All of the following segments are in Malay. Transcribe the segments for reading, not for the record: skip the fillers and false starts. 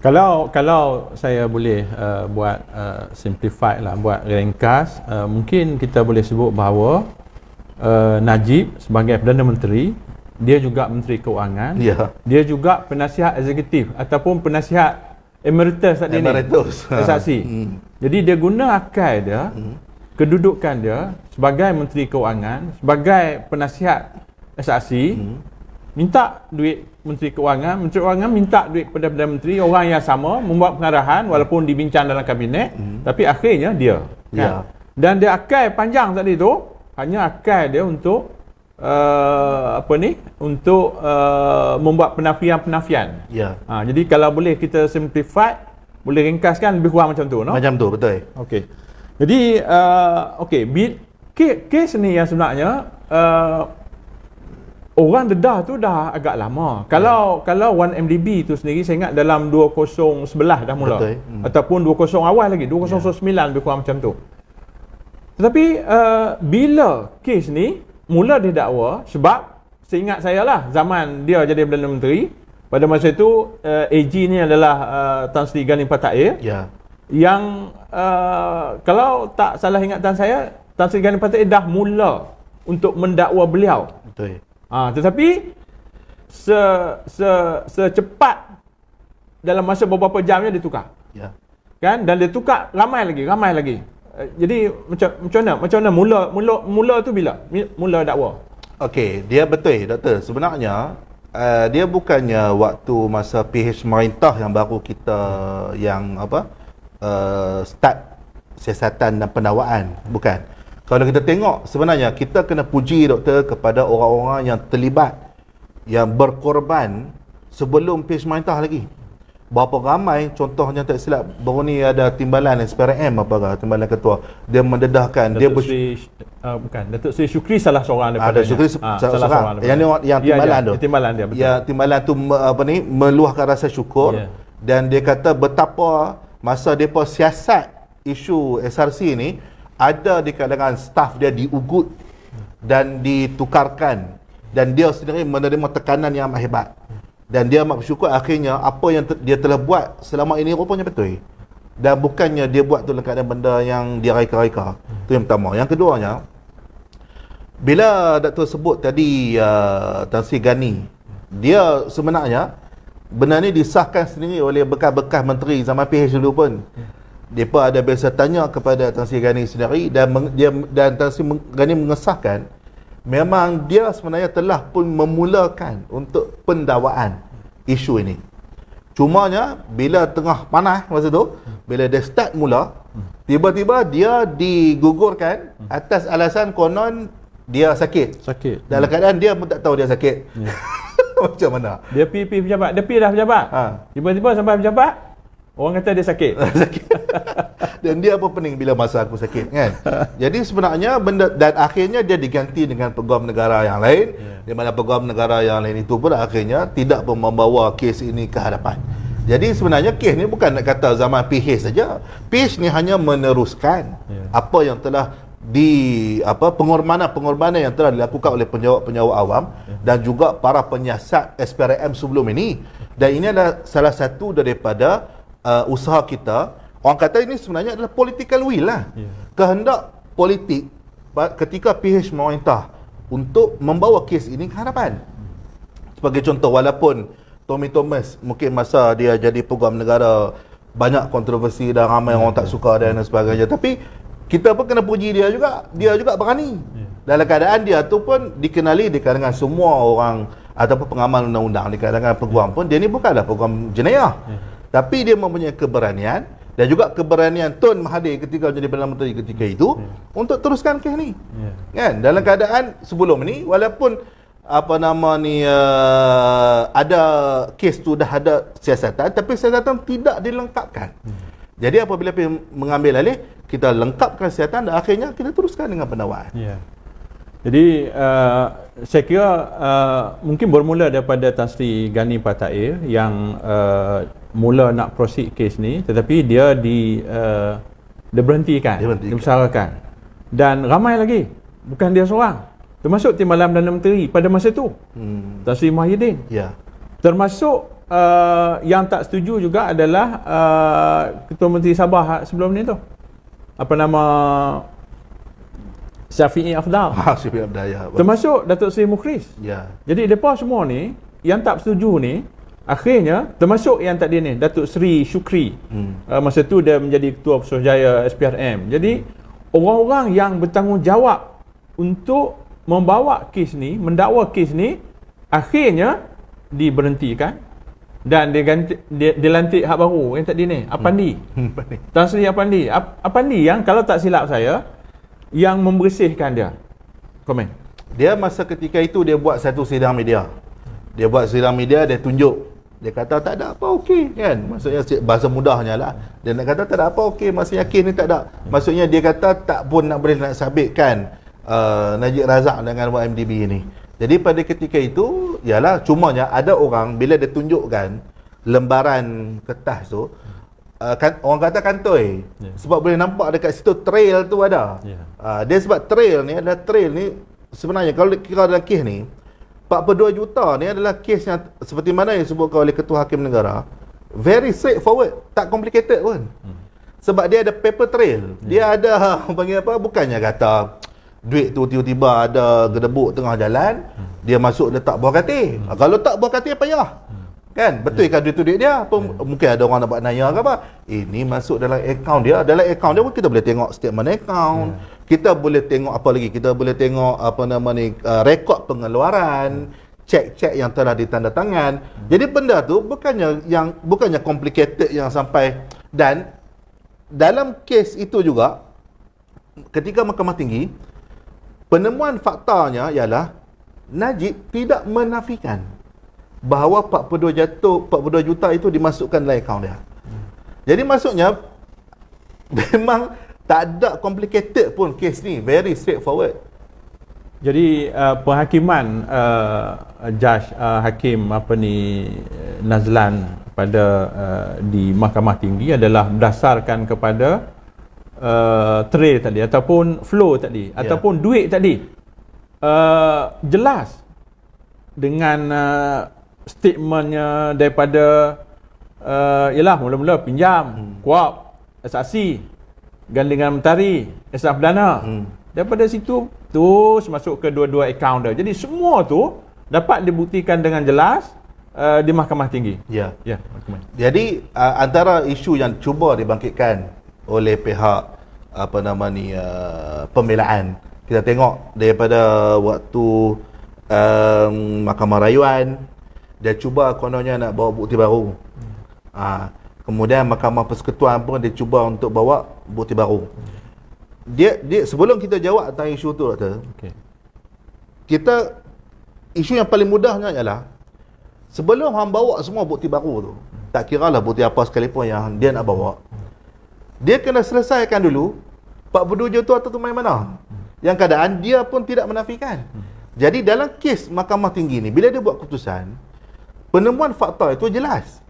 Kalau saya boleh buat simplify lah, buat ringkas, mungkin kita boleh sebut bahawa Najib sebagai Perdana Menteri, dia juga Menteri Keuangan, dia juga penasihat eksekutif ataupun penasihat emeritus tadi ni, saksi. Jadi dia guna akal dia, kedudukan dia sebagai Menteri Keuangan, sebagai penasihat saksi, minta duit Menteri Keuangan minta duit kepada Perdana Menteri, orang yang sama membuat pengarahan walaupun dibincang dalam kabinet, tapi akhirnya dia kan? Dan dia akal panjang tadi tu hanya akal dia untuk untuk membuat penafian. Jadi kalau boleh kita simplify, boleh ringkaskan lebih kurang macam tu, no? Macam tu, betul. Okey. Jadi kes ni yang sebenarnya orang dedah tu dah agak lama. Kalau 1MDB tu sendiri saya ingat dalam 2011 dah mula. Betul. Ataupun 20 awal lagi, 2009 lebih kurang macam tu. Tetapi bila kes ni mula didakwa, sebab seingat saya lah zaman dia jadi Perdana Menteri, pada masa itu AG ni adalah Tan Sri Gani Patair. Yang kalau tak salah ingatan saya, Tan Sri Gani Patair dah mula untuk mendakwa beliau. Betul. Tetapi secepat dalam masa beberapa jamnya ditukar. Kan? Dan dia tukar ramai lagi. Jadi macam mana mula tu bila mula dakwa? Okey, dia betul doktor. Sebenarnya dia bukannya waktu masa PH Merintah yang baru kita yang start siasatan dan pendakwaan, bukan. Kalau kita tengok, sebenarnya kita kena puji doktor kepada orang-orang yang terlibat, yang berkorban sebelum PH Merintah lagi. Berapa ramai, contohnya tak silap, baru ni ada timbalan SPRM timbalan ketua, dia mendedahkan, Datuk Seri Syukri salah seorang daripada Syukri salah seorang. Yang timbalan tu. Timbalan dia, betul. Ya, timbalan tu meluahkan rasa syukur, dan dia kata betapa masa depa siasat isu SRC ni, ada di kalangan staf dia diugut dan ditukarkan, dan dia sendiri menerima tekanan yang amat hebat. Dan dia amat bersyukur akhirnya apa yang dia telah buat selama ini rupanya betul. Dan bukannya dia buat tu dalam keadaan benda yang dia reka-reka. Itu yang pertama. Yang keduanya, bila Datuk sebut tadi Tan Sri Gani, dia sebenarnya benda ni disahkan sendiri oleh bekas-bekas menteri zaman PH dulu pun. Mereka ada biasa tanya kepada Tan Sri Gani sendiri, dan Tan Sri Gani mengesahkan memang dia sebenarnya telah pun memulakan untuk pendakwaan isu ini. Cumanya bila tengah panas masa tu, bila dia start mula, tiba-tiba dia digugurkan atas alasan konon dia sakit. Dalam keadaan dia pun tak tahu dia sakit. Macam mana? Dia pergi pejabat, dah pejabat. Tiba-tiba sampai pejabat, orang kata dia sakit. Dan dia apa pening bila masa aku sakit, kan? Jadi sebenarnya benda, dan akhirnya dia diganti dengan peguam negara yang lain, di mana peguam negara yang lain itu pun akhirnya tidak pun membawa kes ini ke hadapan. Jadi sebenarnya kes ni bukan nak kata zaman PH saja. PH ni hanya meneruskan apa yang telah pengorbanan yang telah dilakukan oleh penjawat awam dan juga para penyiasat SPRM sebelum ini. Dan ini adalah salah satu daripada usaha kita. Orang kata ini sebenarnya adalah political will lah. Kehendak politik ketika PH Merintah untuk membawa kes ini ke hadapan. Sebagai contoh, walaupun Tommy Thomas mungkin masa dia jadi peguam negara banyak kontroversi dan ramai orang tak suka dan sebagainya, tapi kita pun kena puji dia juga berani. Dalam keadaan dia tu pun dikenali di kalangan semua orang ataupun pengamal undang-undang, di kalangan peguam pun dia ni bukanlah peguam jenayah, tapi dia mempunyai keberanian dan juga keberanian Tun Mahathir ketika menjadi Perdana Menteri ketika itu untuk teruskan kes ni. Kan? Dalam keadaan sebelum ni, walaupun ada kes tu dah ada siasatan, tapi siasatan tidak dilengkapkan. Jadi apabila mengambil alih, kita lengkapkan siasatan dan akhirnya kita teruskan dengan pendakwaan. Jadi saya kira mungkin bermula daripada Tan Sri Gani Patair yang mula nak proceed kes ni, tetapi dia berhentikan, dibesarkan. Dan ramai lagi, bukan dia seorang, termasuk Timbalan Perdana Menteri pada masa tu, Tan Sri Muhyiddin, termasuk yang tak setuju juga adalah Ketua Menteri Sabah sebelum ni tu. Apa nama? Syafi'i Afdal. Syafi'i Afdal, ya. Termasuk Datuk Seri Mukhris. Ya. Jadi mereka semua ni yang tak setuju ni akhirnya termasuk yang tadi ni Datuk Seri Syukri. Masa tu dia menjadi Ketua Pesuruhjaya SPRM. Jadi orang-orang yang bertanggungjawab untuk membawa kes ni, mendakwa kes ni, akhirnya diberhentikan dan dilantik hak baru yang tadi ni, Apandi. Tan Sri Apandi. Apandi yang kalau tak silap saya yang membersihkan dia. Komen. Dia masa ketika itu dia buat satu sidang media. Dia buat sidang media, dia tunjuk. Dia kata tak ada apa okey kan. Maksudnya bahasa mudahnya lah. Dia nak kata tak ada apa okey, masa yakin ni tak ada. Maksudnya dia kata tak pun nak boleh nak sabitkan Najib Razak dengan YMDB ni. Jadi pada ketika itu ialah cumanya ada orang bila dia tunjukkan lembaran kertas tu orang kata kantoi. Sebab boleh nampak dekat situ trail tu ada. Dia sebab trail ni sebenarnya kalau kira dalam kes ni 42 juta ni adalah kes yang seperti mana yang disebutkan oleh Ketua Hakim Negara, very straightforward, tak complicated pun. Sebab dia ada paper trail. Dia ada panggil apa, bukannya kata duit tu tiba-tiba ada gedebuk tengah jalan, dia masuk letak buah katil. Kalau tak buah katil payah. Kan? Betul kan duit tu duit dia? Mungkin ada orang nak buat naya ke apa. Ini masuk dalam akaun dia. Dalam akaun dia pun kita boleh tengok statement akaun. Kita boleh tengok apa lagi? Kita boleh tengok apa nama ni, rekod pengeluaran, cek-cek yang telah ditandatangan. Jadi benda tu bukannya complicated yang sampai. Dan dalam kes itu juga ketika Mahkamah Tinggi, penemuan faktanya ialah Najib tidak menafikan bahawa 42 juta itu dimasukkan dalam akaun dia. Jadi maksudnya memang tak ada complicated pun kes ni, very straightforward. Jadi penghakiman Judge Hakim Nazlan pada di Mahkamah Tinggi adalah berdasarkan kepada trail tadi ataupun flow tadi ataupun duit tadi. Jelas dengan statementnya daripada ialah mula-mula pinjam, kuap, saksi, gandengan mentari, esah perdana. Daripada situ terus masuk ke dua-dua akaun dia. Jadi semua tu dapat dibuktikan dengan jelas di Mahkamah Tinggi. Ya. Jadi antara isu yang cuba dibangkitkan oleh pihak pembelaan, kita tengok daripada waktu Mahkamah Rayuan, dia cuba kononnya nak bawa bukti baru. Kemudian Mahkamah Persekutuan pun dia cuba untuk bawa bukti baru. Dia sebelum kita jawab tentang isu tu, Doktor, kita isu yang paling mudahnya ialah sebelum hang bawa semua bukti baru tu, tak kiralah bukti apa sekalipun yang dia nak bawa, dia kena selesaikan dulu 42 juta tu main mana. Yang keadaan dia pun tidak menafikan. Jadi dalam kes Mahkamah Tinggi ni, bila dia buat keputusan, penemuan fakta itu jelas,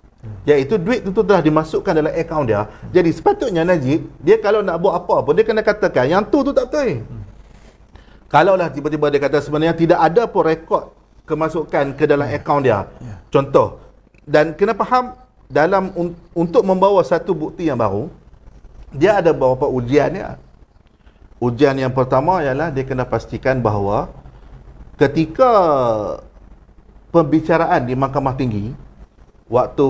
iaitu duit itu telah dimasukkan dalam akaun dia. Jadi sepatutnya Najib, dia kalau nak buat apa pun, dia kena katakan yang tu tak betul. Kalaulah tiba-tiba dia kata sebenarnya tidak ada pun rekod kemasukan ke dalam akaun dia, contoh, dan kena faham dalam untuk membawa satu bukti yang baru, dia ada beberapa ujian dia. Ujian yang pertama ialah dia kena pastikan bahawa ketika pembicaraan di Mahkamah Tinggi waktu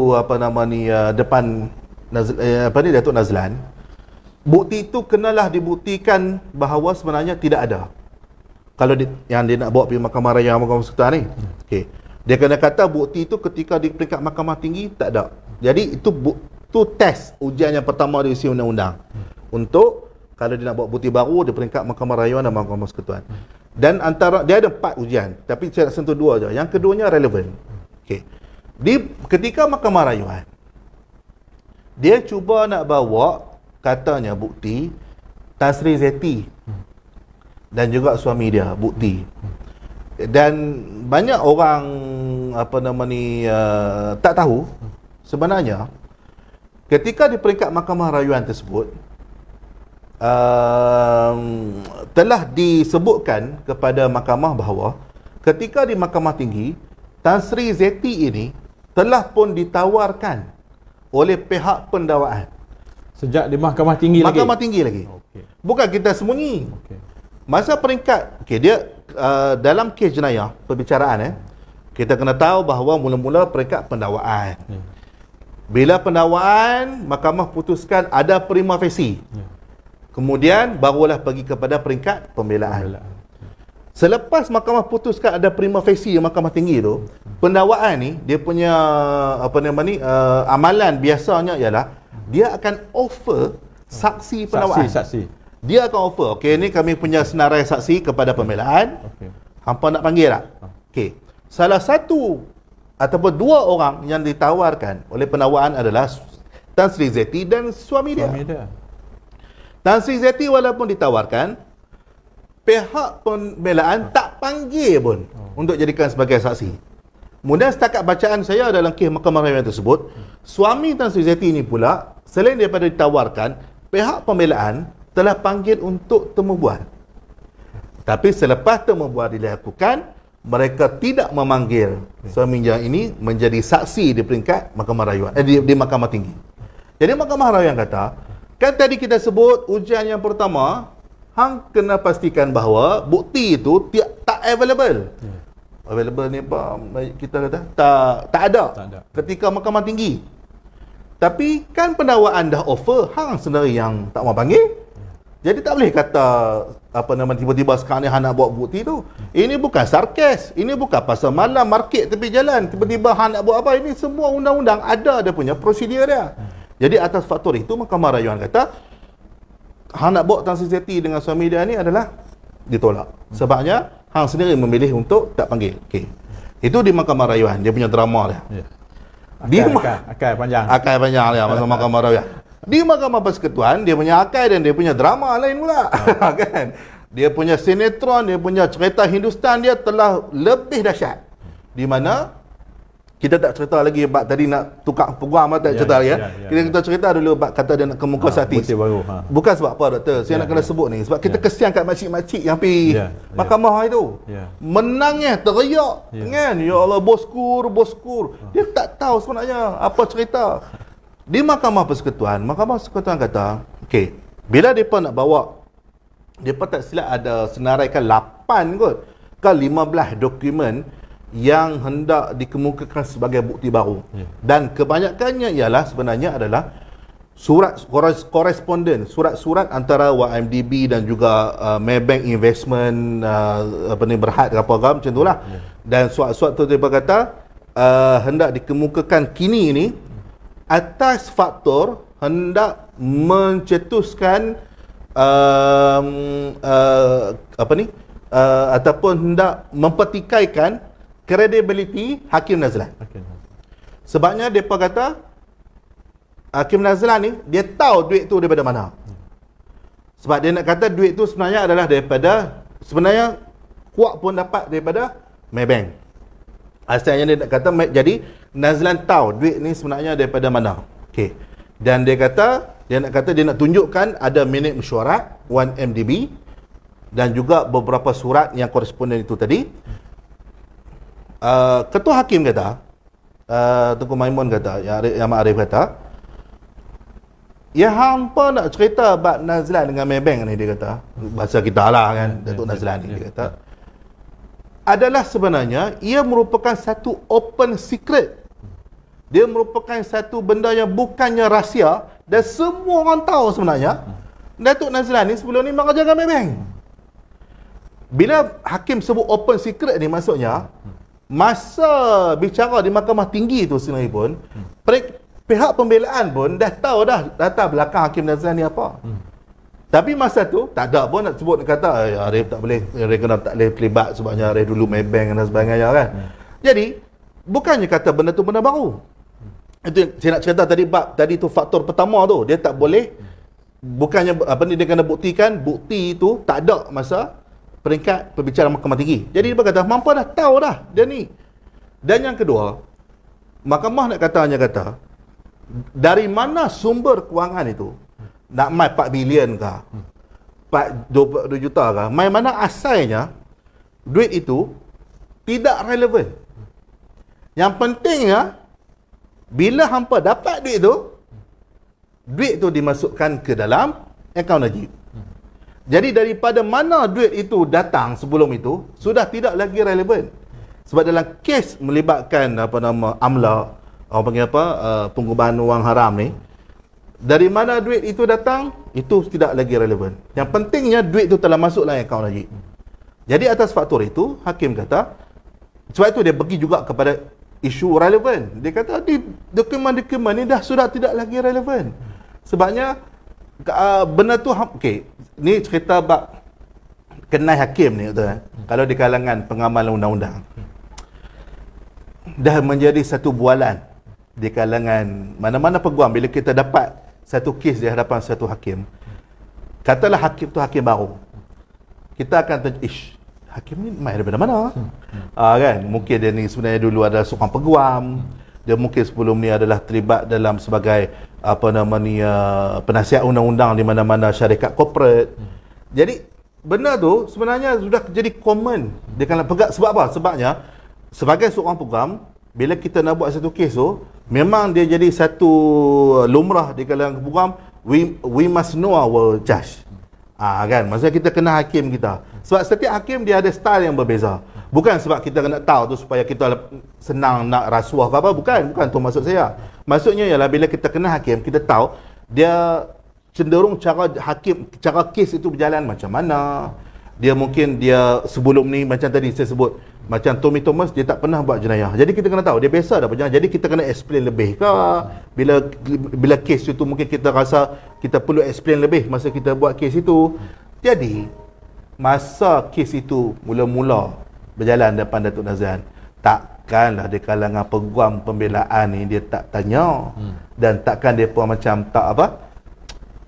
depan Datuk Nazlan, bukti itu kenalah dibuktikan bahawa sebenarnya tidak ada. Kalau yang dia nak bawa pergi Mahkamah Raya, Mahkamah Persekutuan ni, dia kena kata bukti itu ketika di peringkat Mahkamah Tinggi tak ada. Jadi itu test ujian yang pertama di isi undang-undang untuk kalau dia nak bawa bukti baru di peringkat Mahkamah Rayuan dan Mahkamah Persekutuan. Dan antara dia ada 4 ujian, tapi saya nak sentuh 2 saja. Yang keduanya relevan. Ketika Mahkamah Rayuan, dia cuba nak bawa katanya bukti Tan Sri Zeti dan juga suami dia bukti. Dan banyak orang tak tahu sebenarnya ketika di peringkat Mahkamah Rayuan tersebut telah disebutkan kepada mahkamah bahawa ketika di Mahkamah Tinggi, Tan Sri Zeti ini telah pun ditawarkan oleh pihak pendakwaan. Sejak di Mahkamah Tinggi lagi? Mahkamah Tinggi lagi. Okey. Bukan kita sembunyi. Okey. Masa peringkat, dia dalam kes jenayah, perbicaraan kita kena tahu bahawa mula-mula peringkat pendakwaan. Bila pendakwaan, mahkamah putuskan ada prima facie. Kemudian barulah pergi kepada peringkat pembelaan. Selepas mahkamah putuskan ada prima facie Mahkamah Tinggi tu, pendakwaan ni dia punya amalan biasanya ialah dia akan offer saksi pendakwaan. Saksi. Dia akan offer, okey, ni kami punya senarai saksi kepada pembelaan. Okey. Hampa nak panggil tak? Okey. Salah satu ataupun dua orang yang ditawarkan oleh pendakwaan adalah Tan Sri Zeti dan suami dia. Tan Sri Zeti walaupun ditawarkan, pihak pembelaan tak panggil pun untuk jadikan sebagai saksi. Kemudian setakat bacaan saya dalam kes mahkamah rayuan tersebut, suami Tan Sri Zeti ini pula, selain daripada ditawarkan, pihak pembelaan telah panggil untuk temu bual. Tapi selepas temu bual dilakukan, mereka tidak memanggil suaminya ini menjadi saksi di peringkat mahkamah rayuan, di Mahkamah Tinggi. Jadi mahkamah rayuan kata, kan tadi kita sebut ujian yang pertama, hang kena pastikan bahawa bukti itu tak available. Available ni apa kita kata? Tak ada. Ketika Mahkamah Tinggi. Tapi kan pendakwaan dah offer, hang sendiri yang tak mau panggil. Jadi tak boleh kata tiba-tiba sekarang ni hang nak buat bukti tu. Ini bukan sarkas, ini bukan pasal malam market tepi jalan, tiba-tiba hang nak buat apa. Ini semua undang-undang ada dia punya prosedur dia. Jadi atas faktor itu Mahkamah Rayuan kata hang nak bawa Tan Sri Zeti dengan suami dia ni adalah ditolak. Sebabnya hang sendiri memilih untuk tak panggil. Okey. Itu di Mahkamah Rayuan, dia punya drama dia. Akal panjang. Akal panjang dia masa Mahkamah Rayuan. Di Mahkamah Persekutuan dia punya akal dan dia punya drama lain pula. Kan? Dia punya sinetron, dia punya cerita Hindustan dia telah lebih dahsyat. Di mana kita tak cerita lagi bab tadi nak tukar peguam tak cerita lagi kita cerita dulu bab kata dia nak kemuka satis. Bukan sebab apa doktor, saya nak kena sebut ni sebab kita kesian kat makcik-makcik yang pergi mahkamah itu. Menangnya teriak kan, ya Allah boskur. Dia tak tahu sebenarnya apa cerita. Di Mahkamah Persekutuan kata, okey, bila depa nak bawa, depa tak silap ada senaraikan 8 kot ke 15 dokumen yang hendak dikemukakan sebagai bukti baru. Dan kebanyakannya ialah sebenarnya adalah surat koresponden, surat-surat antara YMDB dan juga Maybank Investment Berhad ke apa macam itulah. Dan surat-surat tu dia kata hendak dikemukakan kini ini atas faktor hendak mencetuskan ataupun hendak mempertikaikan kredibiliti Hakim Nazlan. Sebabnya depa kata Hakim Nazlan ni dia tahu duit tu daripada mana. Sebab dia nak kata duit tu sebenarnya adalah sebenarnya kuat pun dapat daripada Maybank. Asalnya dia nak kata jadi Nazlan tahu duit ni sebenarnya daripada mana. Okey. Dan dia nak tunjukkan ada minit mesyuarat 1MDB dan juga beberapa surat yang koresponden itu tadi. Ketua Hakim kata, Tunku Maimun kata, Yang Arif kata, ya hampa nak cerita bab Nazlan dengan Maybank ni, dia kata, bahasa kita lah kan, Datuk Nazlan ni, dia kata, adalah sebenarnya ia merupakan satu open secret. Dia merupakan satu benda yang bukannya rahsia dan semua orang tahu sebenarnya. Datuk Nazlan ni sebelum ni memang jaga Maybank. Bila Hakim sebut open secret ni, maksudnya masa bicara di Mahkamah Tinggi tu sendiri pun pihak pembelaan pun dah tahu dah latar belakang Hakim Nazlan ni apa. Tapi masa tu tak ada pun nak sebut, kata Arif tak boleh, Arif kena tak boleh terlibat sebabnya Arif dulu Maybank dan sebagainya kan. Jadi bukannya kata benda tu benda baru. Itu yang saya nak cerita tadi tu faktor pertama tu, dia tak boleh, bukannya dia kena buktikan bukti itu tak ada masa peringkat perbicaraan Mahkamah Tinggi. Jadi dia berkata mampu dah tahu dah dia ni. Dan yang kedua, mahkamah nak kata dari mana sumber kewangan itu? Nak mai 4 bilion ke? 22 juta ke? Mai mana asalnya duit itu tidak relevan. Yang pentingnya Bila hampa dapat duit tu dimasukkan ke dalam akaun Najib. Jadi daripada mana duit itu datang sebelum itu sudah tidak lagi relevan. Sebab dalam kes melibatkan amla, orang panggil penggubahan wang haram ni, dari mana duit itu datang itu tidak lagi relevan. Yang pentingnya duit itu telah masuk dalam akaun Najib. Jadi atas faktor itu hakim kata, sebab itu dia pergi juga kepada isu relevan. Dia kata dokumen-dokumen ni dah sudah tidak lagi relevan. Sebabnya benda tu okey, ni cerita bab kenai hakim ni tu. Kalau di kalangan pengamal undang-undang dah menjadi satu bualan di kalangan mana-mana peguam. Bila kita dapat satu kes di hadapan satu hakim, katalah hakim tu hakim baru, kita akan hakim ni main daripada mana? Kan? Mungkin dia ni sebenarnya dulu adalah seorang peguam. Dia mungkin sebelum ni adalah terlibat dalam sebagai penasihat undang-undang di mana-mana syarikat korporat. Jadi benda tu sebenarnya sudah jadi common di kalangan peguam. Sebab apa? Sebabnya sebagai seorang peguam, bila kita nak buat satu kes tu, memang dia jadi satu lumrah di kalangan peguam. We must know our judge. Kan? Maksudnya kita kena hakim kita. Sebab setiap hakim dia ada style yang berbeza. Bukan sebab kita nak tahu tu supaya kita senang nak rasuah ke apa. Bukan tu maksud saya. Maksudnya ialah bila kita kena hakim, kita tahu dia cenderung cara kes itu berjalan macam mana. Dia mungkin sebelum ni macam tadi saya sebut, macam Tommy Thomas, dia tak pernah buat jenayah. Jadi kita kena tahu dia biasa dah berjenayah. Jadi kita kena explain lebih ke. Bila kes itu mungkin kita rasa kita perlu explain lebih masa kita buat kes itu. Jadi masa kes itu mula-mula berjalan depan Datuk Nazan, takkanlah di kalangan peguam pembelaan ni dia tak tanya. Dan takkan dia pun macam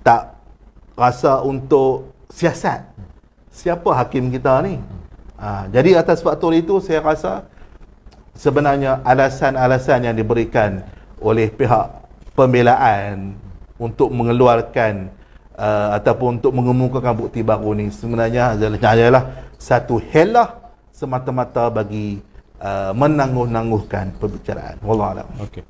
tak rasa untuk siasat siapa hakim kita ni. Jadi atas faktor itu saya rasa sebenarnya alasan-alasan yang diberikan oleh pihak pembelaan untuk mengeluarkan ataupun untuk mengemukakan bukti baru ni sebenarnya adalah satu helah semata-mata bagi menangguh-nangguhkan perbicaraan. Wallahualam. Okey.